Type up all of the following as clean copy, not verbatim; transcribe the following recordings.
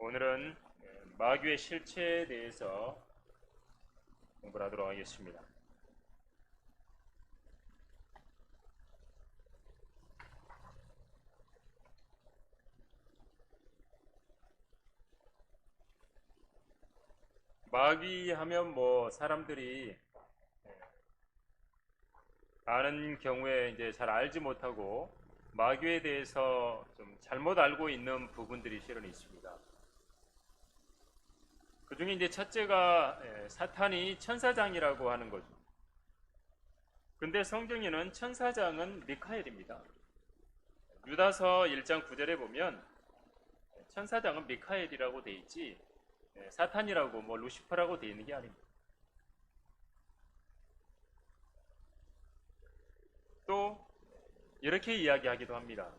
오늘은 마귀의 실체에 대해서 공부를 하도록 하겠습니다. 마귀 하면 사람들이 아는 경우에 이제 잘 알지 못하고 마귀에 대해서 좀 잘못 알고 있는 부분들이 실은 있습니다. 그 중에 이제 첫째가 사탄이 천사장이라고 하는 거죠. 근데 성경에는 천사장은 미카엘입니다. 유다서 1장 9절에 보면 천사장은 미카엘이라고 돼 있지 사탄이라고 루시퍼라고 돼 있는 게 아닙니다. 또 이렇게 이야기하기도 합니다.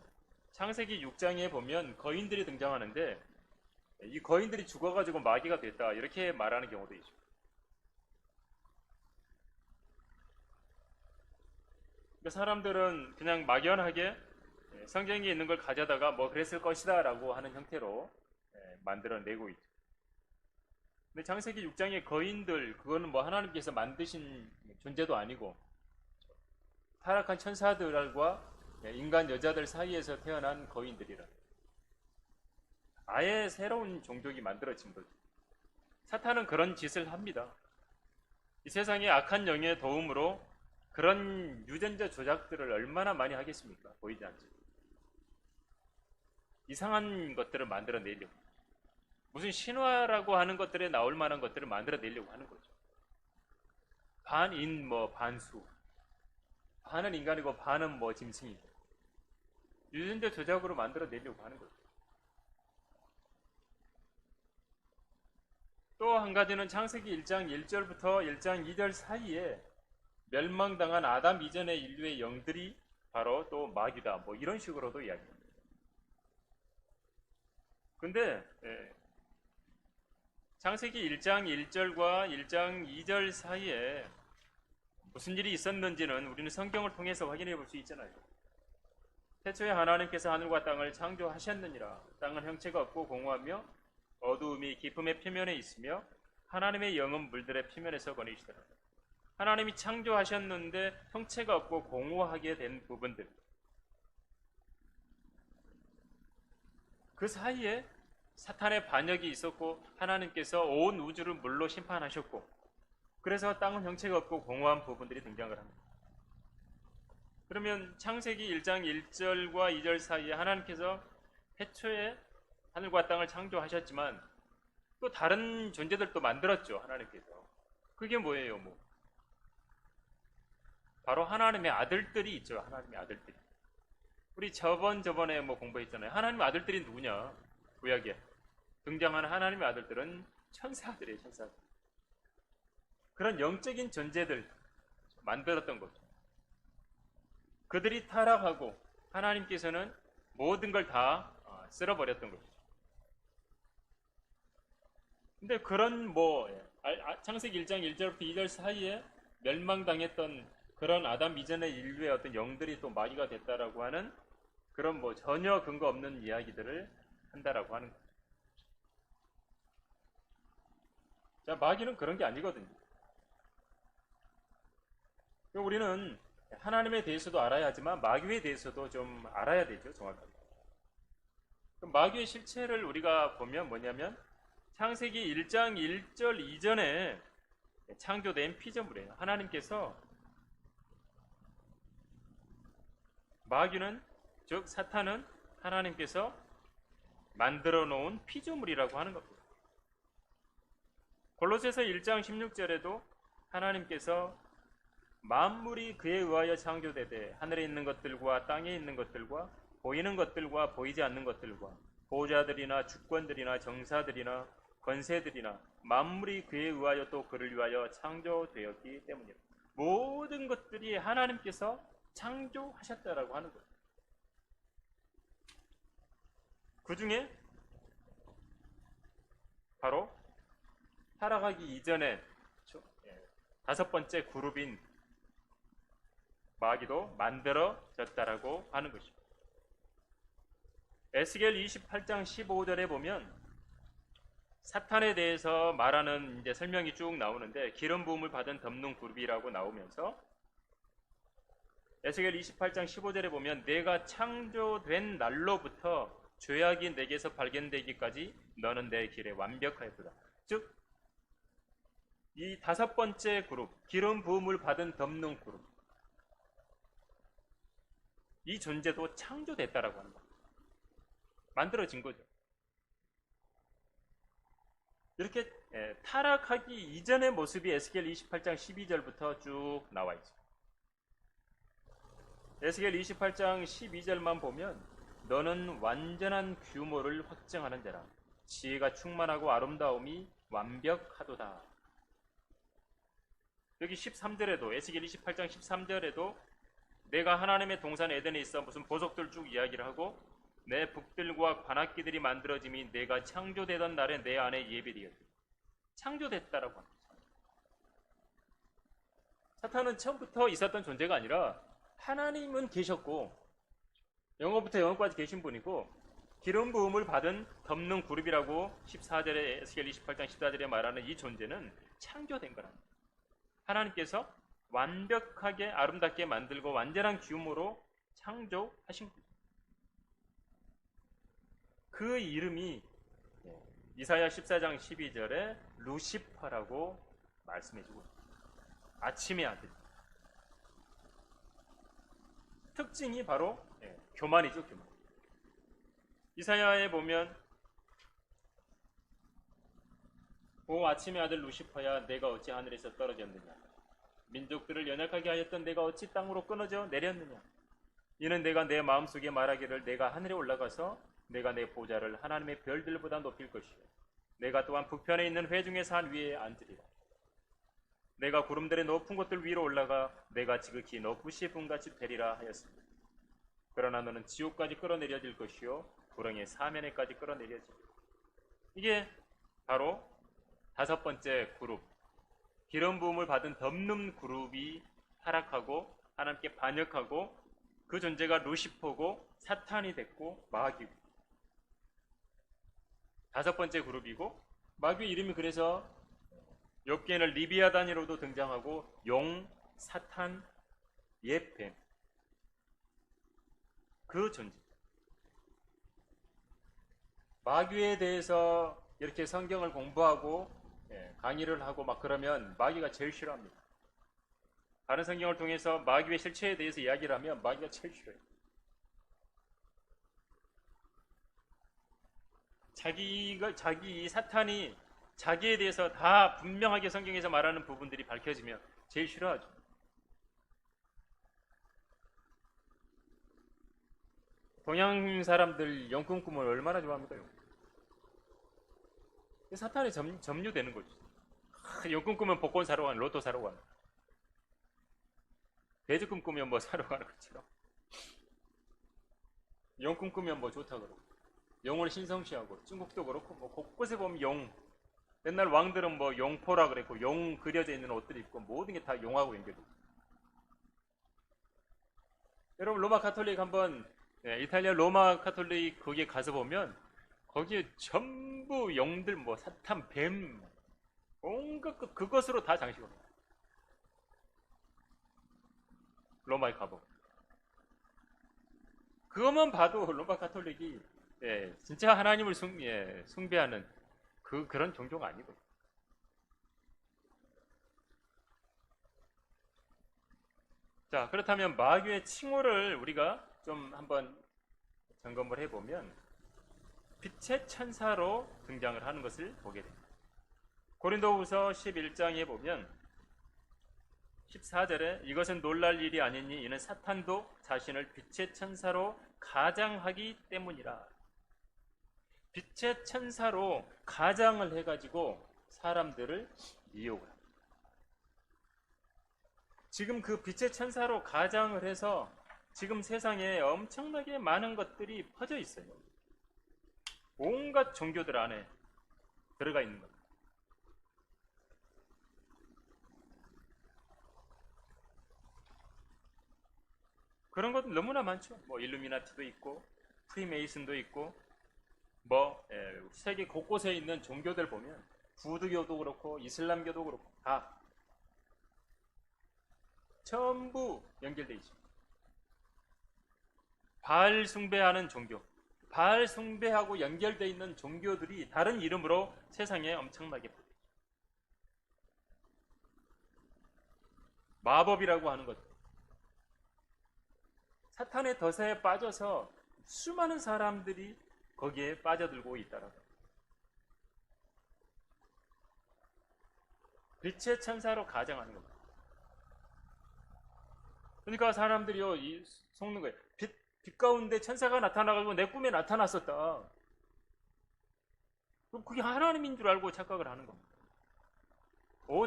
창세기 6장에 보면 거인들이 등장하는데 이 거인들이 죽어가지고 마귀가 됐다 이렇게 말하는 경우도 있습니다. 사람들은 그냥 막연하게 성경에 있는 걸 가져다가 그랬을 것이다 라고 하는 형태로 만들어내고 있죠. 근데 창세기 6장의 거인들 그거는 하나님께서 만드신 존재도 아니고 타락한 천사들과 인간 여자들 사이에서 태어난 거인들이라 아예 새로운 종족이 만들어진 거죠. 사탄은 그런 짓을 합니다. 이 세상에 악한 영의 도움으로 그런 유전자 조작들을 얼마나 많이 하겠습니까? 보이지 않죠. 이상한 것들을 만들어내려고 무슨 신화라고 하는 것들에 나올 만한 것들을 만들어내려고 하는 거죠. 반인 반수 반은 인간이고 반은 짐승이고 유전자 조작으로 만들어내려고 하는 거죠. 또 한 가지는 창세기 1장 1절부터 1장 2절 사이에 멸망당한 아담 이전의 인류의 영들이 바로 또 마귀다 이런 식으로도 이야기합니다. 근데 창세기 1장 1절과 1장 2절 사이에 무슨 일이 있었는지는 우리는 성경을 통해서 확인해 볼 수 있잖아요. 태초에 하나님께서 하늘과 땅을 창조하셨느니라. 땅은 형체가 없고 공허하며 어두움이 깊음의 표면에 있으며 하나님의 영은 물들의 표면에서 거니시더라. 하나님이 창조하셨는데 형체가 없고 공허하게 된 부분들, 그 사이에 사탄의 반역이 있었고 하나님께서 온 우주를 물로 심판하셨고 그래서 땅은 형체가 없고 공허한 부분들이 등장을 합니다. 그러면 창세기 1장 1절과 2절 사이에 하나님께서 태초에 하늘과 땅을 창조하셨지만 또 다른 존재들도 만들었죠. 하나님께서. 그게 뭐예요? 바로 하나님의 아들들이 있죠. 하나님의 아들들이. 우리 저번에 공부했잖아요. 하나님의 아들들이 누구냐? 구약에 등장하는 하나님의 아들들은 천사들이에요. 천사들. 그런 영적인 존재들 만들었던 거죠. 그들이 타락하고 하나님께서는 모든 걸 다 쓸어버렸던 거죠. 근데 그런 창세기 1장 1절부터 2절 사이에 멸망당했던 그런 아담 이전의 인류의 어떤 영들이 또 마귀가 됐다라고 하는 그런 전혀 근거 없는 이야기들을 한다라고 하는 거죠. 자, 마귀는 그런 게 아니거든요. 우리는 하나님에 대해서도 알아야 하지만 마귀에 대해서도 좀 알아야 되죠. 정확하게. 그럼 마귀의 실체를 우리가 보면 뭐냐면 창세기 1장 1절 이전에 창조된 피조물이에요. 하나님께서 마귀는 즉 사탄은 하나님께서 만들어 놓은 피조물이라고 하는 겁니다. 골로새서 1장 16절에도 하나님께서 만물이 그에 의하여 창조되되 하늘에 있는 것들과 땅에 있는 것들과 보이는 것들과 보이지 않는 것들과 보호자들이나 주권들이나 정사들이나 권세들이나 만물이 그에 의하여 또 그를 위하여 창조되었기 때문이다. 모든 것들이 하나님께서 창조하셨다라고 하는 거예요. 그 중에 바로 타락하기 이전에 5번째 그룹인 마귀도 만들어졌다라고 하는 것입니다. 에스겔 28장 15절에 보면 사탄에 대해서 말하는 이제 설명이 쭉 나오는데 기름 부음을 받은 덮는 그룹이라고 나오면서 에스겔 28장 15절에 보면 내가 창조된 날로부터 죄악이 내게서 발견되기까지 너는 내 길에 완벽하였도다. 즉, 이 다섯 번째 그룹, 기름 부음을 받은 덮는 그룹, 이 존재도 창조됐다라고 합니다. 만들어진 거죠. 이렇게 타락하기 이전의 모습이 에스겔 28장 12절부터 쭉 나와 있습니다. 에스겔 28장 12절만 보면 너는 완전한 규모를 확증하는 자라 지혜가 충만하고 아름다움이 완벽하도다. 여기 13절에도 에스겔 28장 13절에도 내가 하나님의 동산 에덴에 있어 무슨 보석들 쭉 이야기를 하고 내 북들과 관악기들이 만들어짐이 내가 창조되던 날에 내 안에 예비되었다. 창조됐다라고 합니다. 사탄은 처음부터 있었던 존재가 아니라 하나님은 계셨고 영어부터 영어까지 계신 분이고 기름 부음을 받은 덮는 그룹이라고 14절에 에스겔 28장 14절에 말하는 이 존재는 창조된 거랍니다. 하나님께서 완벽하게 아름답게 만들고 완전한 규모로 창조하신 거죠. 그 이름이 이사야 14장 12절에 루시퍼라고 말씀해주고 있습니다. 아침의 아들. 특징이 바로 교만이죠, 교만. 이사야에 보면 오 아침의 아들 루시퍼야 내가 어찌 하늘에서 떨어졌느냐 민족들을 연약하게 하였던 내가 어찌 땅으로 끊어져 내렸느냐 이는 내가 내 마음속에 말하기를 내가 하늘에 올라가서 내가 내 보좌를 하나님의 별들보다 높일 것이요 내가 또한 북편에 있는 회중의 산 위에 앉으리라 내가 구름들의 높은 곳들 위로 올라가 내가 지극히 높으시 분같이 되리라 하였습니다. 그러나 너는 지옥까지 끌어내려질 것이요 구렁의 사면에까지 끌어내려질 이게 바로 다섯 번째 그룹 기름 부음을 받은 덮는 그룹이 타락하고 하나님께 반역하고 그 존재가 루시퍼고 사탄이 됐고 마귀고 다섯 번째 그룹이고 마귀의 이름이 그래서 욥기에는 리비아단이로도 등장하고 용, 사탄, 옛뱀 그 존재 마귀에 대해서 이렇게 성경을 공부하고 강의를 하고 막 그러면 마귀가 제일 싫어합니다. 다른 성경을 통해서 마귀의 실체에 대해서 이야기를 하면 마귀가 제일 싫어해요. 자기 사탄이 자기에 대해서 다 분명하게 성경에서 말하는 부분들이 밝혀지면 제일 싫어하죠. 동양 사람들 영국 꿈을 얼마나 좋아합니까? 사탄에 점유되는 거죠. 영국 꾸면 복권 사러 가는 로또 사러 가는 배드꿈 꾸면 뭐 사러 가는 것처럼 영꿈 꾸면 뭐 좋다 그러고 영을 신성시하고 중국도 그렇고 뭐 곳곳에 보면 용 옛날 왕들은 뭐 용포라 그랬고 용 그려져 있는 옷들 입고 모든 게 다 용하고 연결돼. 여러분 로마 카톨릭 한번 이탈리아 로마 카톨릭 거기에 가서 보면 거기에 전부 용들 뭐 사탄 뱀 온갖 그것으로 다 장식을 합니다. 로마에 가보. 그것만 봐도 로마 카톨릭이 진짜 하나님을 숭배하는 그런 종교가 아니고. 자, 그렇다면 마귀의 칭호를 우리가 좀 한번 점검을 해보면 빛의 천사로 등장을 하는 것을 보게 됩니다. 고린도후서 11장에 보면 14절에 이것은 놀랄 일이 아니니 이는 사탄도 자신을 빛의 천사로 가장하기 때문이라. 빛의 천사로 가장을 해가지고 사람들을 미혹을 합니다. 지금 그 빛의 천사로 가장을 해서 지금 세상에 엄청나게 많은 것들이 퍼져 있어요. 온갖 종교들 안에 들어가 있는 겁니다. 그런 것도 너무나 많죠. 뭐 일루미나티도 있고 프리메이슨도 있고 세계 곳곳에 있는 종교들 보면 부두교도 그렇고 이슬람교도 그렇고 다 전부 연결되어 있습니다. 바알 숭배하는 종교, 바알 숭배하고 연결되어 있는 종교들이 다른 이름으로 세상에 엄청나게 보여요. 마법이라고 하는 것, 사탄의 덫에 빠져서 수많은 사람들이 거기에 빠져들고 있다라고. 빛의 천사로 가정하는 겁니다. 그러니까 사람들이요, 속는 거예요. 빛 가운데 천사가 나타나가지고 내 꿈에 나타났었다. 그럼 그게 하나님인 줄 알고 착각을 하는 겁니다.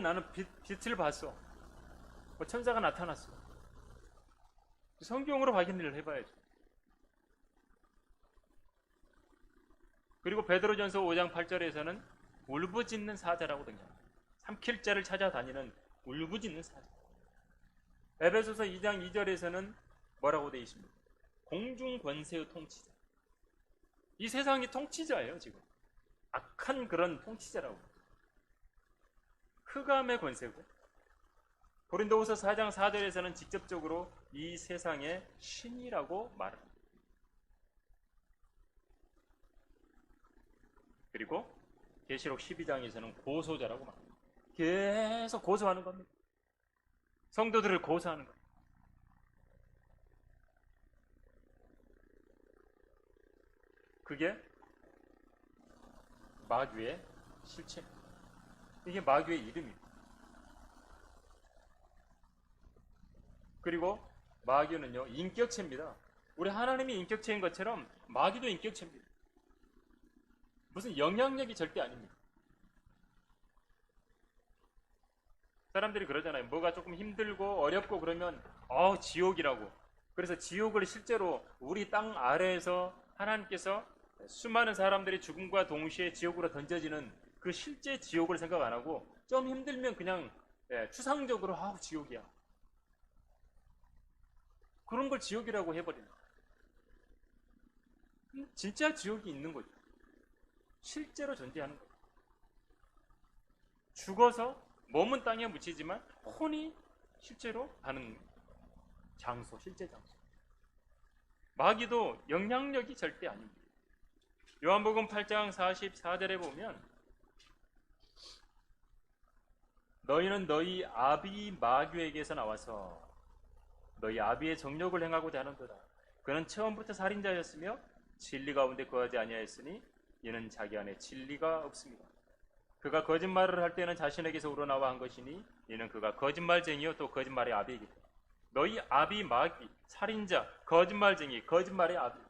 나는 빛을 봤어. 천사가 나타났어. 성경으로 확인을 해봐야죠. 그리고 베드로전서 5장 8절에서는 울부짖는 사자라고 등장합니다. 삼킬 자를 찾아다니는 울부짖는 사자. 에베소서 2장 2절에서는 뭐라고 되어 있습니까? 공중 권세의 통치자. 이 세상이 통치자예요, 지금. 악한 그런 통치자라고. 흑암의 권세고, 고린도후서 4장 4절에서는 직접적으로 이 세상의 신이라고 말합니다. 그리고 계시록 12장에서는 고소자라고 말합니다. 계속 고소하는 겁니다. 성도들을 고소하는 겁니다. 그게 마귀의 실체입니다. 이게 마귀의 이름입니다. 그리고 마귀는요, 인격체입니다. 우리 하나님이 인격체인 것처럼 마귀도 인격체입니다. 무슨 영향력이 절대 아닙니다. 사람들이 그러잖아요. 뭐가 조금 힘들고 어렵고 그러면 지옥이라고. 그래서 지옥을 실제로 우리 땅 아래에서 하나님께서 수많은 사람들이 죽음과 동시에 지옥으로 던져지는 그 실제 지옥을 생각 안 하고 좀 힘들면 그냥 추상적으로 지옥이야. 그런 걸 지옥이라고 해버립니다. 진짜 지옥이 있는 거죠. 실제로 존재하는 거죠. 죽어서 몸은 땅에 묻히지만 혼이 실제로 가는 장소, 실제 장소. 마귀도 영향력이 절대 아닙니다. 요한복음 8장 44절에 보면 너희는 너희 아비 마귀에게서 나와서 너희 아비의 정욕을 행하고자 하는도다. 그는 처음부터 살인자였으며 진리 가운데 거하지 아니하였으니 이는 자기 안에 진리가 없습니다. 그가 거짓말을 할 때는 자신에게서 우러나와 한 것이니 이는 그가 거짓말쟁이요 또 거짓말의 아비이기 때문에. 너희 아비 마귀, 살인자, 거짓말쟁이, 거짓말의 아비.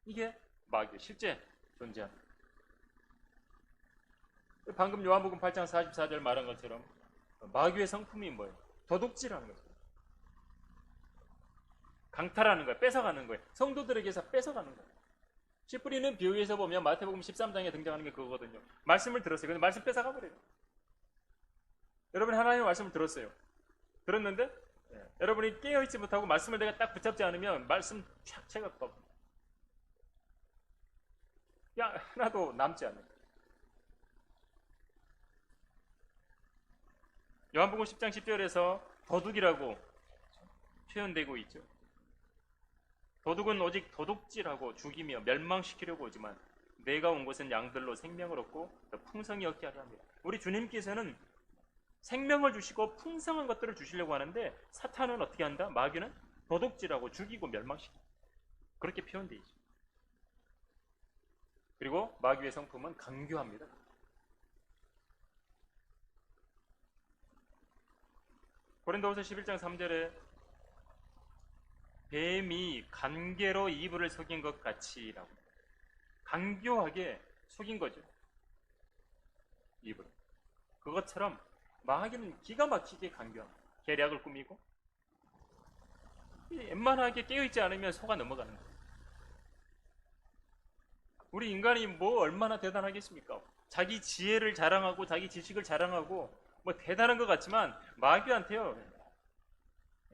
이게 마귀 실제 존재합니다. 방금 요한복음 8장 44절 말한 것처럼 마귀의 성품이 뭐예요? 도둑질하는 거죠. 강탈하는 거예요. 뺏어가는 거예요. 성도들에게서 뺏어가는 거예요. 씨 뿌리는 비유에서 보면 마태복음 13장에 등장하는 게 그거거든요. 말씀을 들었어요. 근데 말씀 뺏어가 버려요. 여러분 하나님의 말씀을 들었어요. 들었는데 여러분이 깨어있지 못하고 말씀을 내가 딱 붙잡지 않으면 말씀 촥 채가 꺾어. 하나도 남지 않아요. 요한복음 10장 10절에서 도둑이라고 표현되고 있죠. 도둑은 오직 도둑질하고 죽이며 멸망시키려고 오지만 내가 온 것은 양들로 생명을 얻고 더 풍성히 얻게 하려 합니다. 우리 주님께서는 생명을 주시고 풍성한 것들을 주시려고 하는데 사탄은 어떻게 한다? 마귀는 도둑질하고 죽이고 멸망시키고 그렇게 표현되어 있죠. 그리고 마귀의 성품은 강교합니다. 고린도후서 11장 3절에 뱀이 간계로 이브를 속인 것 같이라고 강교하게 속인 거죠. 이브를. 그것처럼 마귀는 기가 막히게 강교합니다. 계략을 꾸미고 웬만하게 깨어있지 않으면 속아 넘어가는 거예요. 우리 인간이 뭐 얼마나 대단하겠습니까? 자기 지혜를 자랑하고 자기 지식을 자랑하고 뭐 대단한 것 같지만 마귀한테요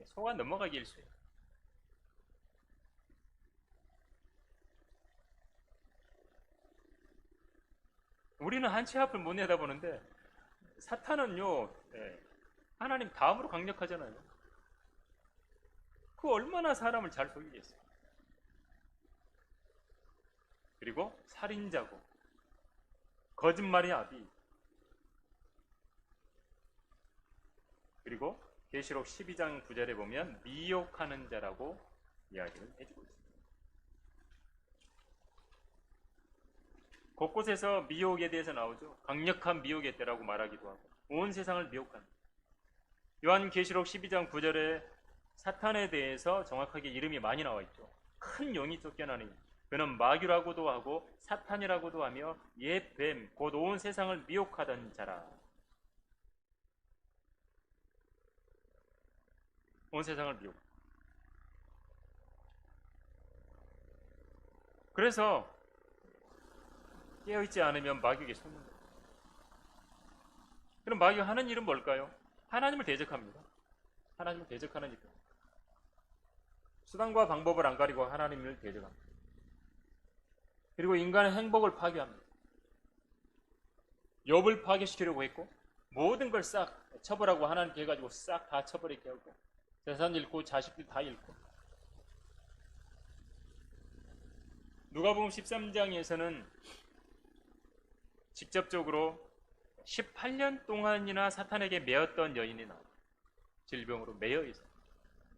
속아 넘어가기 일쑤예요. 우리는 한 치 앞을 못 내다보는데 사탄은요, 하나님 다음으로 강력하잖아요. 그 얼마나 사람을 잘 속이겠어요. 그리고 살인자고 거짓말의 아비, 그리고 계시록 12장 9절에 보면 미혹하는 자라고 이야기를 해주고 있습니다. 곳곳에서 미혹에 대해서 나오죠. 강력한 미혹의 때라고 말하기도 하고 온 세상을 미혹하는. 요한계시록 12장 9절에 사탄에 대해서 정확하게 이름이 많이 나와 있죠. 큰 영이 쫓겨나니 그는 마귀라고도 하고 사탄이라고도 하며 옛 뱀 곧 온 세상을 미혹하던 자라. 온 세상을 미혹. 그래서 깨어있지 않으면 마귀에게 속는 거예요. 그럼 마귀가 하는 일은 뭘까요? 하나님을 대적합니다. 하나님을 대적하는 일. 수단과 방법을 안 가리고 하나님을 대적합니다. 그리고 인간의 행복을 파괴합니다. 욥을 파괴시키려고 했고 모든 걸 싹 처벌하고 하나님께 해가지고 싹 다 처벌하게 하고 재산 잃고 자식들 다 잃고. 누가복음 13장에서는 직접적으로 18년 동안이나 사탄에게 매였던 여인이 나와요. 질병으로 매여 있어요.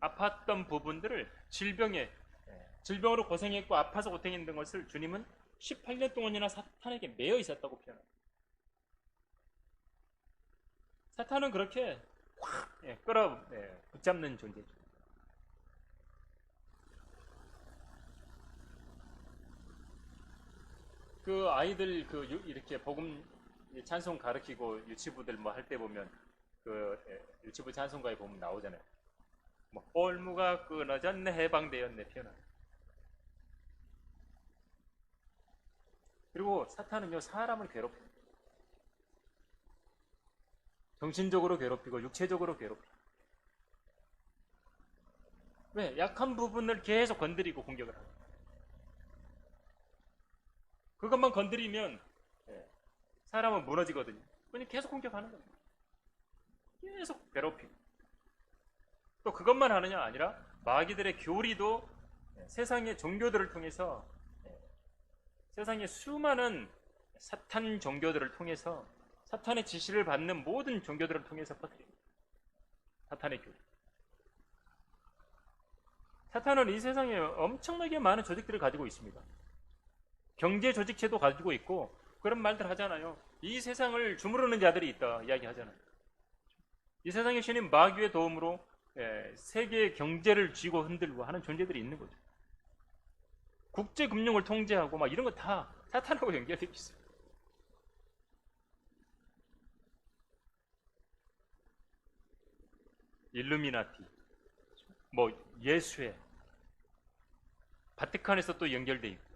아팠던 부분들을 질병으로 고생했고 아파서 고생했던 것을 주님은 18년 동안이나 사탄에게 매여 있었다고 표현합니다. 사탄은 그렇게 확 붙잡는 존재죠. 그 아이들 이렇게 복음 찬송 가르치고 유치부들 뭐 할 때 보면 유치부 찬송가에 보면 나오잖아요. 뭐 올무가 끊어졌네 해방되었네 표현합니다. 그리고 사탄은요 사람을 괴롭힙니다. 정신적으로 괴롭히고 육체적으로 괴롭히고. 왜? 약한 부분을 계속 건드리고 공격을 합니다. 그것만 건드리면 사람은 무너지거든요. 그냥 계속 공격하는 겁니다. 계속 괴롭히고. 또 그것만 하느냐 아니라 마귀들의 교리도 세상의 종교들을 통해서 세상의 수많은 사탄 종교들을 통해서 사탄의 지시를 받는 모든 종교들을 통해서 퍼뜨립니다. 사탄의 교리. 사탄은 이 세상에 엄청나게 많은 조직들을 가지고 있습니다. 경제 조직체도 가지고 있고 그런 말들 하잖아요. 이 세상을 주무르는 자들이 있다 이야기하잖아요. 이 세상의 신인 마귀의 도움으로 세계의 경제를 쥐고 흔들고 하는 존재들이 있는 거죠. 국제 금융을 통제하고 막 이런 거 다 사탄하고 연결되어 있어요. 일루미나티, 뭐 예수회, 바티칸에서 또 연결되어 있고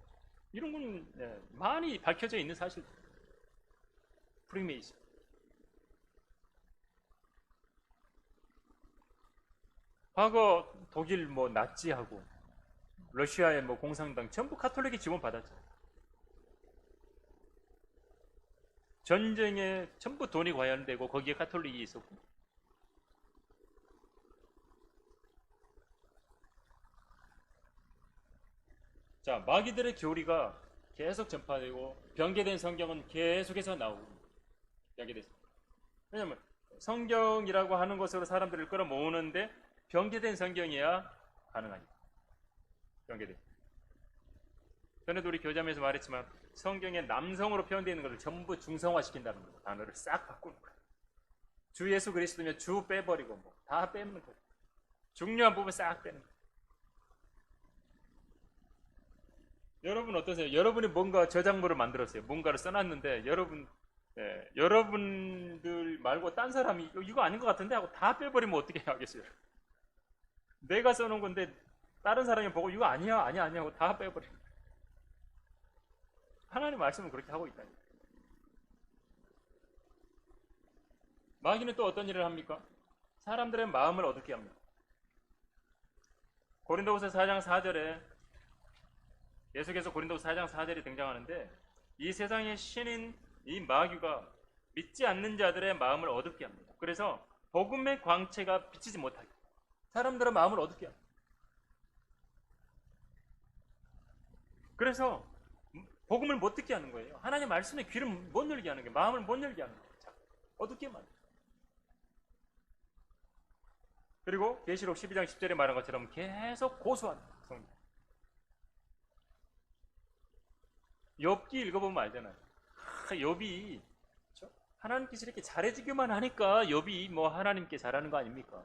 이런 건 많이 밝혀져 있는 사실. 프리메이슨. 과거 독일 뭐 나치하고 러시아의 뭐 공산당 전부 가톨릭이 지원받았죠. 전쟁에 전부 돈이 관련되고 거기에 가톨릭이 있었고. 자, 마귀들의 교리가 계속 전파되고 변개된 성경은 계속해서 나오고 변개됐습니다. 왜냐하면 성경이라고 하는 것으로 사람들을 끌어모으는데 변개된 성경이야 가능하니까. 변개된. 전에도 우리 교자면서 말했지만 성경에 남성으로 표현되어 있는 것을 전부 중성화시킨다는 거예요. 단어를 싹 바꾸는 거예요. 주 예수 그리스도면 주 빼버리고 뭐 다 빼는 거예요. 중요한 부분 싹 빼는 거예요. 여러분 어떠세요? 여러분이 뭔가 저작물을 만들었어요. 뭔가를 써놨는데 여러분들 말고 딴 사람이 이거 아닌 것 같은데 하고 다 빼버리면 어떻게 하겠어요? 내가 써놓은 건데 다른 사람이 보고 이거 아니야 하고 다 빼버리고. 하나님 말씀은 그렇게 하고 있다니. 마귀는 또 어떤 일을 합니까? 사람들의 마음을 어둡게 합니다. 고린도후서 4장 4절에 계속해서 고린도후서 4장 4절이 등장하는데 이 세상의 신인 이 마귀가 믿지 않는 자들의 마음을 어둡게 합니다. 그래서 복음의 광채가 비치지 못하게 사람들의 마음을 어둡게 합니다. 그래서 복음을 못 듣게 하는 거예요. 하나님의 말씀에 귀를 못 열게 하는 거예요. 마음을 못 열게 하는 거예요. 어둡게 만들어요. 그리고 계시록 12장 10절에 말한 것처럼 계속 고소합니다. 성경. 욥기 읽어보면 알잖아요. 욥이 하나님께서 이렇게 잘해주기만 하니까 욥이 뭐 하나님께 잘하는 거 아닙니까?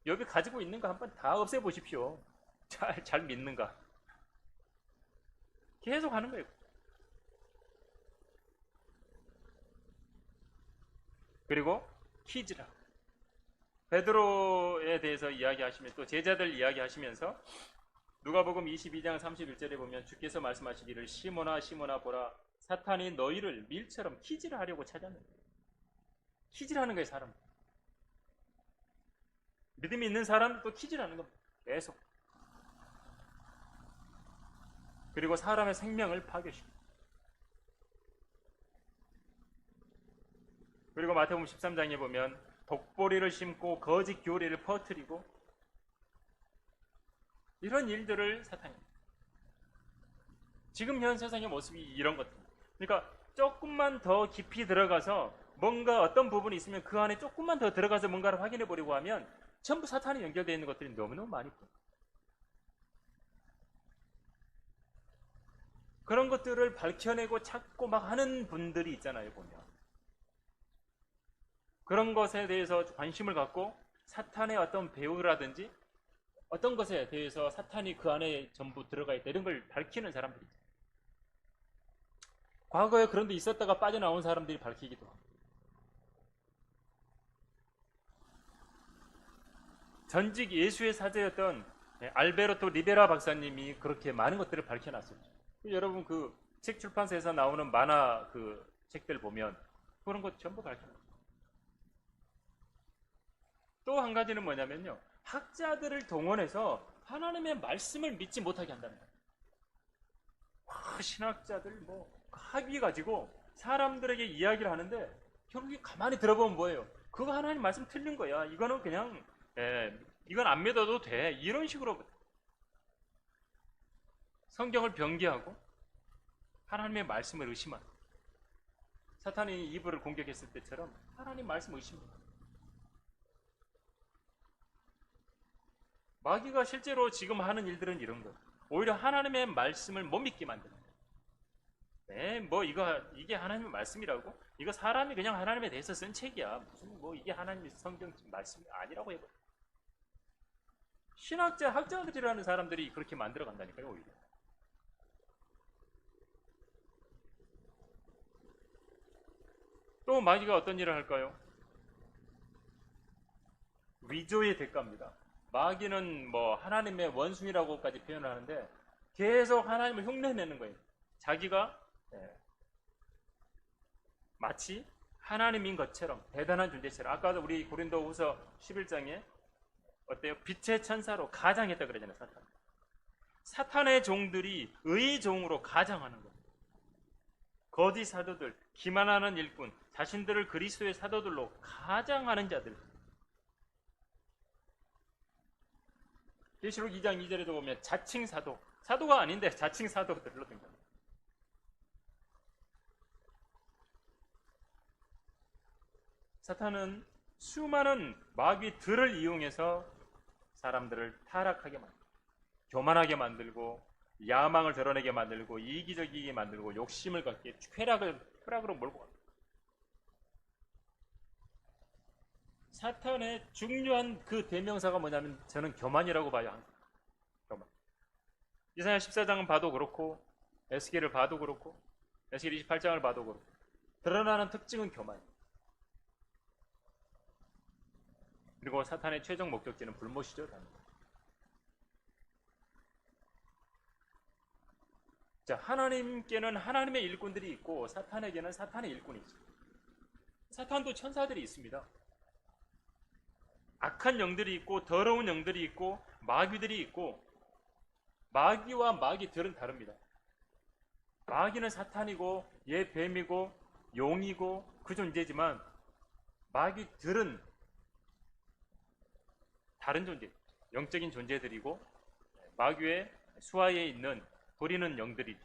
욥이 가지고 있는 거 한번 다 없애보십시오. 잘 믿는가? 계속 하는 거예요. 그리고 키즈라. 베드로에 대해서 이야기하시면 또 제자들 이야기하시면서 누가복음 22장 31절에 보면 주께서 말씀하시기를 시몬아 시몬아 보라 사탄이 너희를 밀처럼 키질하려고 찾았는데 키질하는 거예요. 사람 믿음이 있는 사람도 키질하는 겁니다. 계속. 그리고 사람의 생명을 파괴시킵니다. 그리고 마태복음 13장에 보면 독보리를 심고 거짓 교리를 퍼뜨리고 이런 일들을 사탄이 지금 현 세상의 모습이 이런 것입니다. 그러니까 조금만 더 깊이 들어가서 뭔가 어떤 부분이 있으면 그 안에 조금만 더 들어가서 뭔가를 확인해 보려고 하면 전부 사탄이 연결되어 있는 것들이 너무너무 많이 보여요. 그런 것들을 밝혀내고 찾고 막 하는 분들이 있잖아요. 보면 그런 것에 대해서 관심을 갖고 사탄의 어떤 배우라든지 어떤 것에 대해서 사탄이 그 안에 전부 들어가 있다 이런 걸 밝히는 사람들이 있어요. 과거에 그런 데 있었다가 빠져나온 사람들이 밝히기도 하고 전직 예수의 사제였던 알베르토 리베라 박사님이 그렇게 많은 것들을 밝혀놨었죠. 여러분 그 책 출판사에서 나오는 만화 그 책들 보면 그런 것 전부 밝혀놨어요. 또 한 가지는 뭐냐면요. 학자들을 동원해서 하나님의 말씀을 믿지 못하게 한다는 거예요. 신학자들 뭐 합의 가지고 사람들에게 이야기를 하는데 결국에 가만히 들어보면 뭐예요? 그거 하나님 말씀 틀린 거야. 이거는 그냥 이건 안 믿어도 돼. 이런 식으로 성경을 변개하고 하나님의 말씀을 의심하는 사탄이 이브를 공격했을 때처럼 하나님 말씀 의심합니다. 마귀가 실제로 지금 하는 일들은 이런 거예요. 오히려 하나님의 말씀을 못 믿게 만드는 거예요. 뭐 이게 하나님의 말씀이라고? 이거 사람이 그냥 하나님에 대해서 쓴 책이야. 무슨 뭐 이게 하나님의 성경 말씀이 아니라고 해버려. 신학자, 학자들이라는 사람들이 그렇게 만들어 간다니까요. 오히려. 또 마귀가 어떤 일을 할까요? 위조의 대가입니다. 마귀는 뭐 하나님의 원숭이라고까지 표현을 하는데 계속 하나님을 흉내내는 거예요. 자기가 마치 하나님인 것처럼 대단한 존재처럼 아까도 우리 고린도후서 11장에 어때요? 빛의 천사로 가장했다 그러잖아요. 사탄의 종들이 의의 종으로 가장하는 거예요. 거짓 사도들, 기만하는 일꾼, 자신들을 그리스도의 사도들로 가장하는 자들. 계시록 2장 2절에도 보면 자칭 사도, 사도가 아닌데 자칭 사도들로 등장합니다. 사탄은 수많은 마귀들을 이용해서 사람들을 타락하게 만들고 교만하게 만들고 야망을 드러내게 만들고 이기적이게 만들고 욕심을 갖게 쾌락으로 몰고 갑니다. 사탄의 중요한 그 대명사가 뭐냐면 저는 교만이라고 봐요. 항상. 교만. 이사야 14장은 봐도 그렇고 에스겔을 봐도 그렇고 에스겔 28장을 봐도 그렇고 드러나는 특징은 교만입니다. 그리고 사탄의 최종 목적지는 불못이죠. 자, 하나님께는 하나님의 일꾼들이 있고 사탄에게는 사탄의 일꾼이 있습니다. 사탄도 천사들이 있습니다. 악한 영들이 있고 더러운 영들이 있고 마귀들이 있고 마귀와 마귀들은 다릅니다. 마귀는 사탄이고 얘 뱀이고 용이고 그 존재지만 마귀들은 다른 존재, 영적인 존재들이고 마귀의 수하에 있는 부리는 영들이죠.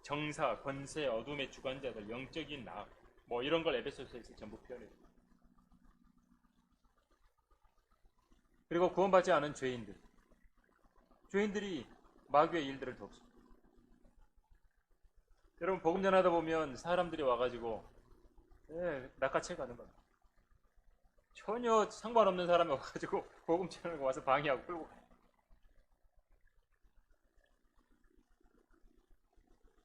정사, 권세, 어둠의 주관자들, 영적인 나, 뭐 이런 걸 에베소서에서 전부 표현해요. 그리고 구원받지 않은 죄인들이 마귀의 일들을 돕습니다. 여러분 복음 전하다 보면 사람들이 와가지고 낚아채 가는 겁니다. 전혀 상관없는 사람이 와가지고 복음 전하고 와서 방해하고 끌고 가요.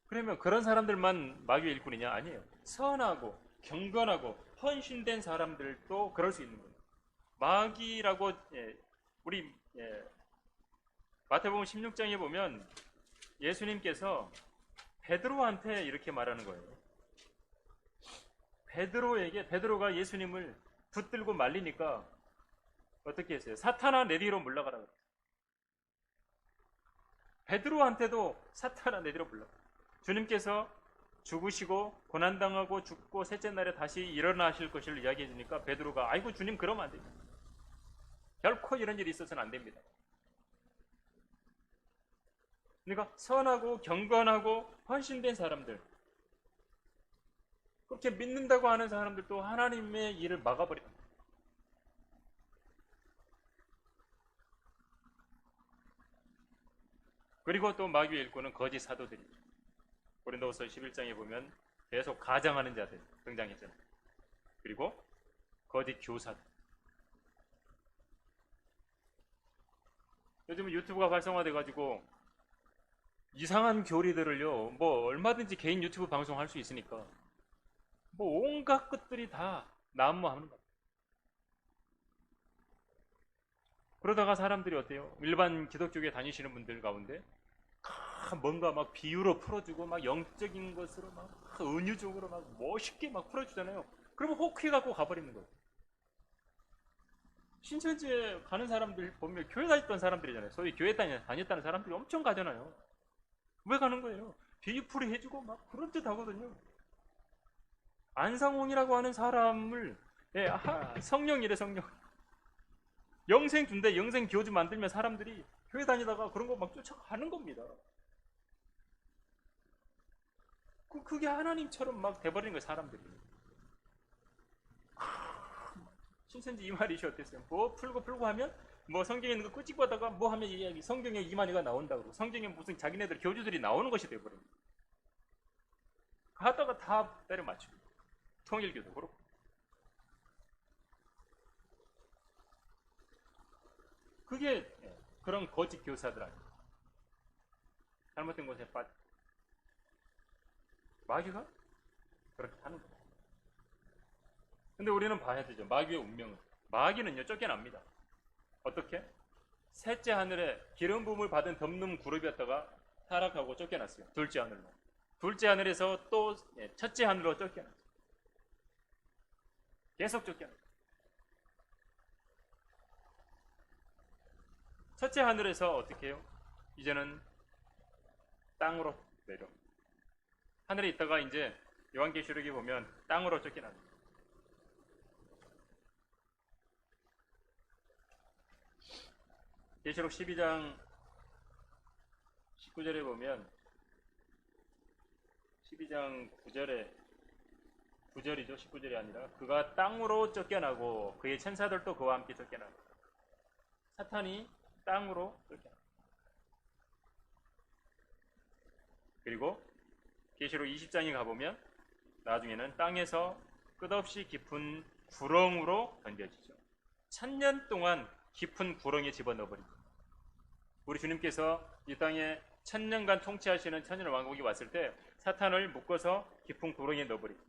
그러면 그런 사람들만 마귀의 일꾼이냐? 아니에요. 선하고 경건하고 헌신된 사람들도 그럴 수 있는 거예요. 마귀라고 우리 마태복음 16장에 보면 예수님께서 베드로한테 이렇게 말하는 거예요. 베드로가 예수님을 붙들고 말리니까 어떻게 했어요? 사탄아 내 뒤로 물러가라 그랬어요. 베드로한테도 사탄아 내 뒤로 물러가라. 주님께서 죽으시고 고난당하고 죽고 셋째 날에 다시 일어나실 것을 이야기해 주니까 베드로가 아이고 주님 그러면 안 됩니다. 결코 이런 일이 있어서는 안 됩니다. 그러니까 선하고 경건하고 헌신된 사람들, 그렇게 믿는다고 하는 사람들도 하나님의 일을 막아버립니다. 그리고 또 마귀의 일꾼은 거짓 사도들이죠. 고린도후서 11장에 보면 계속 가장하는 자들 등장했잖아요. 그리고 거짓 교사들. 요즘은 유튜브가 활성화돼가지고 이상한 교리들을요, 뭐 얼마든지 개인 유튜브 방송할 수 있으니까 뭐 온갖 것들이 다 난무하는 거예요. 그러다가 사람들이 어때요? 일반 기독교에 다니시는 분들 가운데 뭔가 막 비유로 풀어주고 막 영적인 것으로 막 은유적으로 막 멋있게 막 풀어주잖아요. 그러면 혹해 갖고 가버리는 거예요. 신천지에 가는 사람들 보면 교회 다녔던 사람들이잖아요. 소위 교회 다녔다는 사람들이 엄청 가잖아요. 왜 가는 거예요? 비유풀이 해주고 막 그런 듯 하거든요. 안상홍이라고 하는 사람을 성령이래 성령. 영생 준대. 영생 교주 만들면 사람들이 교회 다니다가 그런 거 막 쫓아가는 겁니다. 그게 하나님처럼 막 돼버리는 거예요, 사람들이. 신천지 이만희씨 어땠어요? 뭐 풀고 하면 뭐 성경에 있는 거 끄집고 하다가 뭐 하면 이야기 성경에 이만희가 나온다고 성경에 무슨 자기네들 교주들이 나오는 것이 돼버립니다. 하다가 다 때려 맞추고 통일교도 그렇고. 그게 그런 거짓 교사들 아니에요. 잘못된 것에 빠져. 마귀가 그렇게 하는 거예요. 근데 우리는 봐야 되죠. 마귀의 운명은. 마귀는요, 쫓겨납니다. 어떻게? 셋째 하늘에 기름 부음을 받은 덤눈 그룹이었다가 타락하고 쫓겨났어요. 둘째 하늘로. 둘째 하늘에서 또 첫째 하늘로 쫓겨났어요. 계속 쫓겨났어요. 첫째 하늘에서 어떻게 해요? 이제는 땅으로 내려. 하늘에 있다가 이제 요한계시록에 보면 땅으로 쫓겨납니다. 계시록 12장 19절에 보면 12장 9절이죠. 19절이 아니라 그가 땅으로 쫓겨나고 그의 천사들도 그와 함께 쫓겨나고 사탄이 땅으로 쫓겨나고 그리고 계시록 20장에 가보면 나중에는 땅에서 끝없이 깊은 구렁으로 던져지죠. 1000년 동안 깊은 구렁에 집어넣어버립니다. 우리 주님께서 이 땅에 1000년간 통치하시는 천년 왕국이 왔을 때 사탄을 묶어서 깊은 구렁에 넣어버립니다.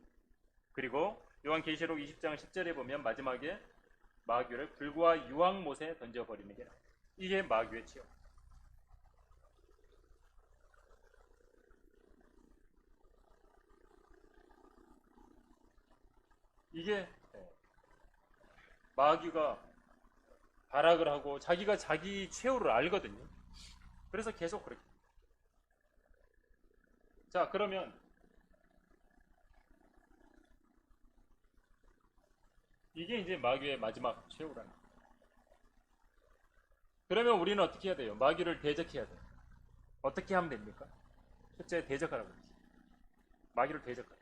그리고 요한계시록 20장 10절에 보면 마지막에 마귀를 불과 유황못에 던져버리는 게 나옵니다. 이게 마귀의 지옥. 이게 마귀가 발악을 하고 자기가 자기 최후를 알거든요. 그래서 계속 그렇게. 자, 그러면 이게 이제 마귀의 마지막 최후라는 거예요. 그러면 우리는 어떻게 해야 돼요? 마귀를 대적해야 돼요. 어떻게 하면 됩니까? 첫째, 대적하라고 그랬어요. 마귀를 대적하라.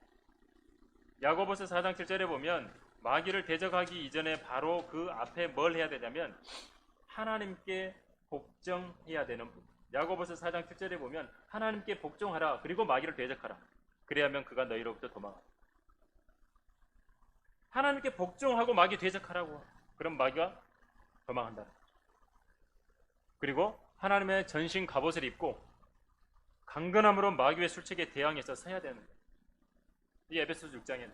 야고보서 4장 7절에 보면 마귀를 대적하기 이전에 바로 그 앞에 뭘 해야 되냐면 하나님께 복종해야 되는 부분. 야고보서 4장 7절에 보면 하나님께 복종하라. 그리고 마귀를 대적하라. 그래야면 그가 너희로부터 도망하라. 하나님께 복종하고 마귀 대적하라고. 그럼 마귀가 도망한다. 그리고 하나님의 전신 갑옷을 입고 강건함으로 마귀의 술책에 대항해서 서야 되는 거예요. 이 에베소서 6장에는.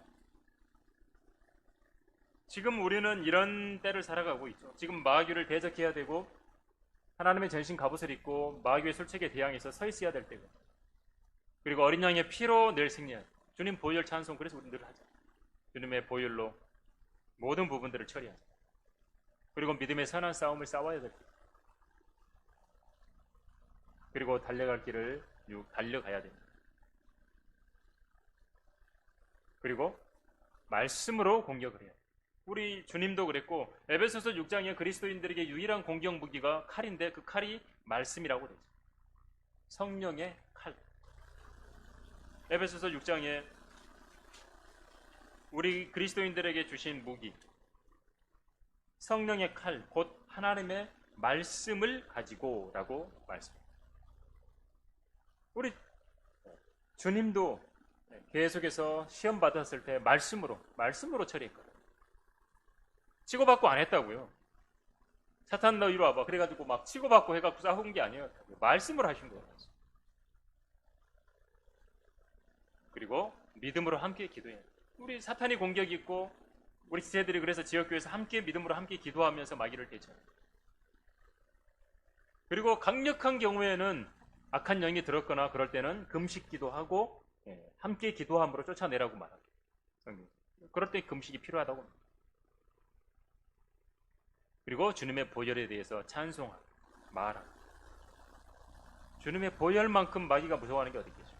지금 우리는 이런 때를 살아가고 있죠. 지금 마귀를 대적해야 되고 하나님의 전신 갑옷을 입고 마귀의 술책에 대항해서 서 있어야 될 때고, 그리고 어린 양의 피로 늘 승리하죠. 주님 보혈 찬송, 그래서 우리 늘 하죠. 주님의 보혈로 모든 부분들을 처리하죠. 그리고 믿음의 선한 싸움을 싸워야 될 때, 그리고 달려갈 길을 달려가야 됩니다. 그리고 말씀으로 공격을 해야 돼요. 우리 주님도 그랬고 에베소서 6장에 그리스도인들에게 유일한 공격 무기가 칼인데 그 칼이 말씀이라고 되죠. 성령의 칼. 에베소서 6장에 우리 그리스도인들에게 주신 무기, 성령의 칼, 곧 하나님의 말씀을 가지고라고 말씀합니다. 우리 주님도 계속해서 시험 받았을 때 말씀으로 처리했거든요. 치고받고 안 했다고요. 사탄 너 이리 와봐. 그래가지고 막 치고받고 해갖고 싸운 게 아니에요. 말씀을 하신 거예요. 그리고 믿음으로 함께 기도해요. 우리 사탄이 공격이 있고 우리 지체들이 그래서 지역교회에서 함께 믿음으로 함께 기도하면서 마귀를 대처해요. 그리고 강력한 경우에는 악한 영이 들었거나 그럴 때는 금식 기도하고 함께 기도함으로 쫓아내라고 말합니다. 그럴 때 금식이 필요하다고 합니다. 그리고 주님의 보혈에 대해서 찬송하고 말하고. 주님의 보혈만큼 마귀가 무서워하는 게 어디 있겠죠?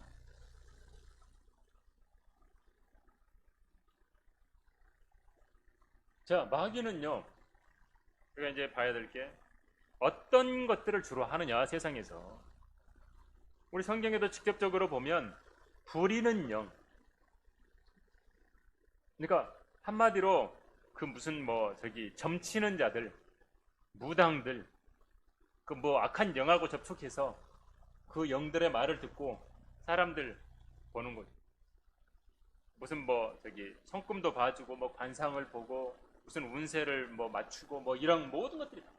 자, 마귀는요, 우리가 이제 봐야 될 게 어떤 것들을 주로 하느냐, 세상에서. 우리 성경에도 직접적으로 보면 부리는 영. 그러니까 한마디로 그 무슨 점치는 자들, 무당들, 그 악한 영하고 접촉해서 그 영들의 말을 듣고 사람들 보는 거죠. 무슨 성금도 봐주고 관상을 보고 무슨 운세를 맞추고 이런 모든 것들이 다.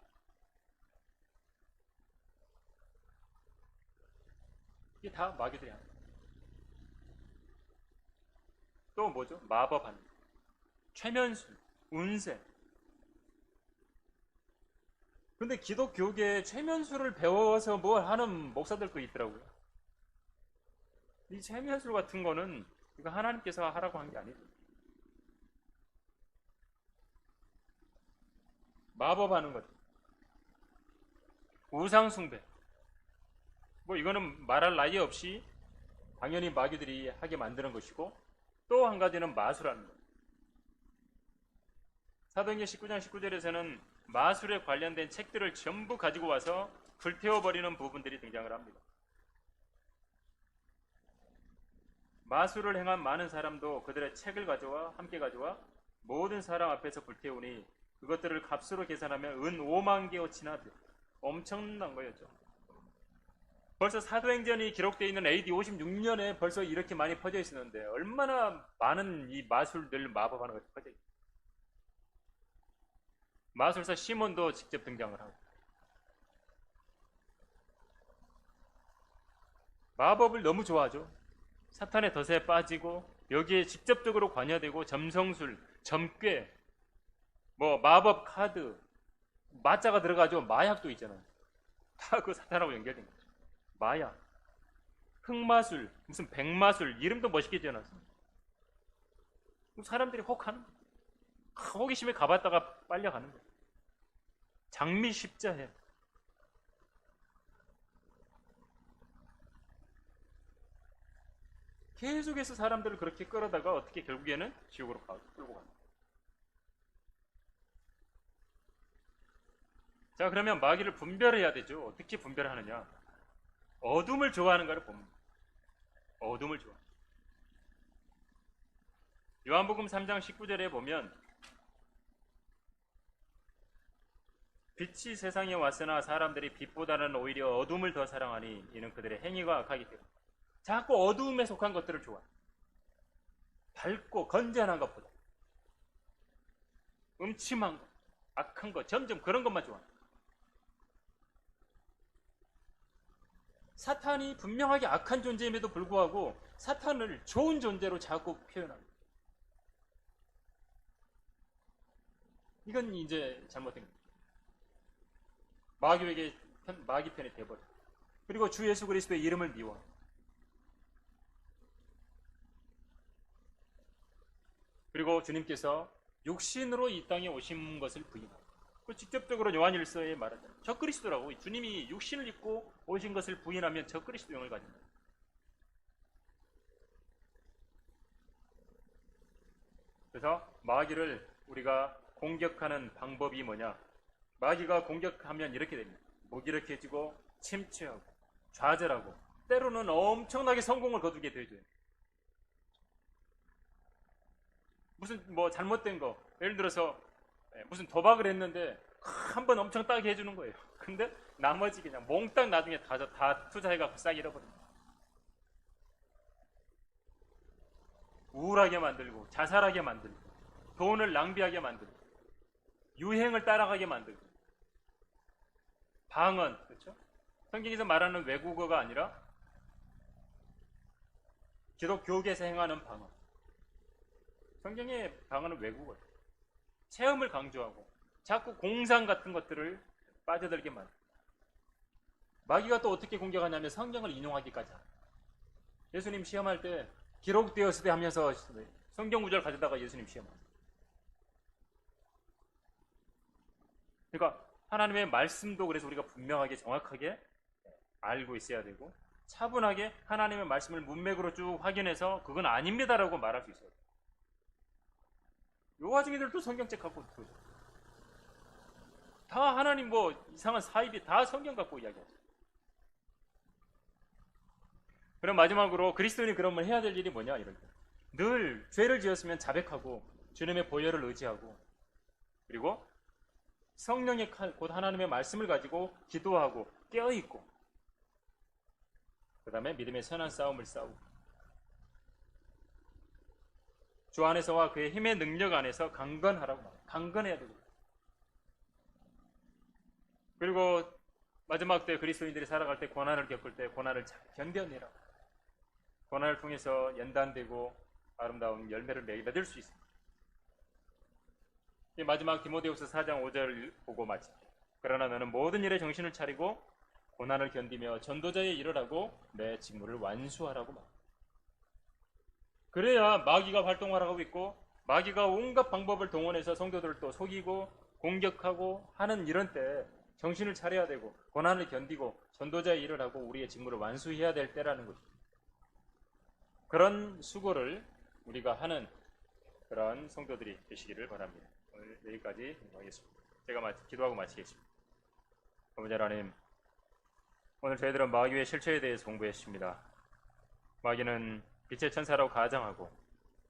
이게 다 마귀들이 하는 거예요. 또 뭐죠? 마법하는 거. 최면술, 운세. 근데 기독교계에 최면술을 배워서 뭘 하는 목사들도 있더라고요. 이 최면술 같은 거는 이거 하나님께서 하라고 한 게 아니에요. 마법하는 것, 우상숭배. 이거는 말할 나위 없이 당연히 마귀들이 하게 만드는 것이고, 또 한 가지는 마술하는 것. 사도행전 19장 19절에서는 마술에 관련된 책들을 전부 가지고 와서 불태워버리는 부분들이 등장을 합니다. 마술을 행한 많은 사람도 그들의 책을 함께 가져와 모든 사람 앞에서 불태우니 그것들을 값으로 계산하면 은 5만 개어치나 엄청난 거였죠. 벌써 사도행전이 기록되어 있는 AD 56년에 벌써 이렇게 많이 퍼져 있었는데 얼마나 많은 이 마술들, 마법하는 것이 퍼져 있어요. 마술사 시몬도 직접 등장을 하고, 마법을 너무 좋아하죠. 사탄의 덫에 빠지고 여기에 직접적으로 관여되고 점성술, 점괘, 마법 카드, 마자가 들어가죠. 마약도 있잖아요. 다 그 사탄하고 연결된 거죠. 마약, 흑마술, 무슨 백마술, 이름도 멋있게 지어놨어요. 사람들이 혹하는 거예요. 호기심에 가봤다가 빨려가는 거예요. 장미 십자해. 계속해서 사람들을 그렇게 끌어다가 어떻게 결국에는 지옥으로 끌고 갑니다. 자, 그러면 마귀를 분별해야 되죠. 어떻게 분별하느냐? 어둠을 좋아하는가를 봅니다. 어둠을 좋아. 요한복음 3장 19절에 보면 빛이 세상에 왔으나 사람들이 빛보다는 오히려 어둠을 더 사랑하니 이는 그들의 행위가 악하기 때문에. 자꾸 어두움에 속한 것들을 좋아해. 밝고 건전한 것보다 음침한 것, 악한 것, 점점 그런 것만 좋아해. 사탄이 분명하게 악한 존재임에도 불구하고 사탄을 좋은 존재로 자꾸 표현합니다. 이건 이제 잘못된 겁니다. 마귀 편이 되어버려. 그리고 주 예수 그리스도의 이름을 미워. 그리고 주님께서 육신으로 이 땅에 오신 것을 부인하고, 그 직접적으로 요한일서에 말하잖아요. 저 그리스도라고. 주님이 육신을 입고 오신 것을 부인하면 저 그리스도형을 가진다. 그래서 마귀를 우리가 공격하는 방법이 뭐냐? 마귀가 공격하면 이렇게 됩니다. 무기력해지고 침체하고 좌절하고 때로는 엄청나게 성공을 거두게 되죠. 무슨 뭐 잘못된 거, 예를 들어서 무슨 도박을 했는데 한번 엄청 따게 해주는 거예요. 근데 나머지 그냥 몽땅 나중에 다 투자해갖고 싹 잃어버립니다. 우울하게 만들고 자살하게 만들고 돈을 낭비하게 만들고 유행을 따라가게 만들고 방언, 그렇죠? 성경에서 말하는 외국어가 아니라 기독교계에서 행하는 방언. 성경의 방언은 외국어예요. 체험을 강조하고 자꾸 공상 같은 것들을 빠져들게 만듭니다. 마귀가 또 어떻게 공격하냐면 성경을 인용하기까지 합니다. 예수님 시험할 때 기록되었을 때 하면서 성경 구절 가져다가 예수님 시험합니다. 그러니까 하나님의 말씀도 그래서 우리가 분명하게 정확하게 알고 있어야 되고 차분하게 하나님의 말씀을 문맥으로 쭉 확인해서 그건 아닙니다라고 말할 수 있어요. 요 와중에들도 성경책 갖고 있어요. 다 하나님 뭐 이상한 사입이 다 성경 갖고 이야기하죠. 그럼 마지막으로 그리스도인이 그러면 해야 될 일이 뭐냐 이럴 때. 늘 죄를 지었으면 자백하고 주님의 보혈을 의지하고 그리고 성령의 칼, 곧 하나님의 말씀을 가지고 기도하고 깨어있고 그 다음에 믿음의 선한 싸움을 싸우고 주 안에서와 그의 힘의 능력 안에서 강건하라고 말해요. 강건해야 되고 그리고 마지막 때 그리스도인들이 살아갈 때 고난을 겪을 때 고난을 잘 견뎌내라. 고난을 통해서 연단되고 아름다운 열매를 맺을 수 있습니다. 마지막 디모데후서 4장 5절을 보고 마칠게요. 그러나 너는 모든 일에 정신을 차리고 고난을 견디며 전도자의 일을 하고 내 직무를 완수하라고 말합니다. 그래야 마귀가 활동하라고 있고 마귀가 온갖 방법을 동원해서 성도들을 또 속이고 공격하고 하는 이런 때 정신을 차려야 되고 고난을 견디고 전도자의 일을 하고 우리의 직무를 완수해야 될 때라는 것입니다. 그런 수고를 우리가 하는 그런 성도들이 되시기를 바랍니다. 오늘 여기까지 하겠습니다. 제가 기도하고 마치겠습니다. 아버지 하나님, 오늘 저희들은 마귀의 실체에 대해서 공부했습니다. 마귀는 빛의 천사라고 가정하고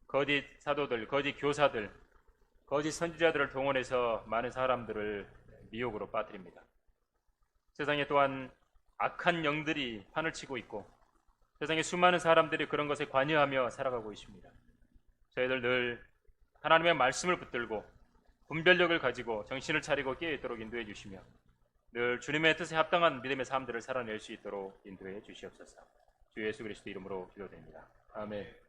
거짓 사도들, 거짓 교사들, 거짓 선지자들을 동원해서 많은 사람들을 미혹으로 빠뜨립니다. 세상에 또한 악한 영들이 판을 치고 있고 세상에 수많은 사람들이 그런 것에 관여하며 살아가고 있습니다. 저희들 늘 하나님의 말씀을 붙들고 분별력을 가지고 정신을 차리고 깨어있도록 인도해 주시며 늘 주님의 뜻에 합당한 믿음의 삶들을 살아낼 수 있도록 인도해 주시옵소서. 주 예수 그리스도 이름으로 기도드립니다. 아멘.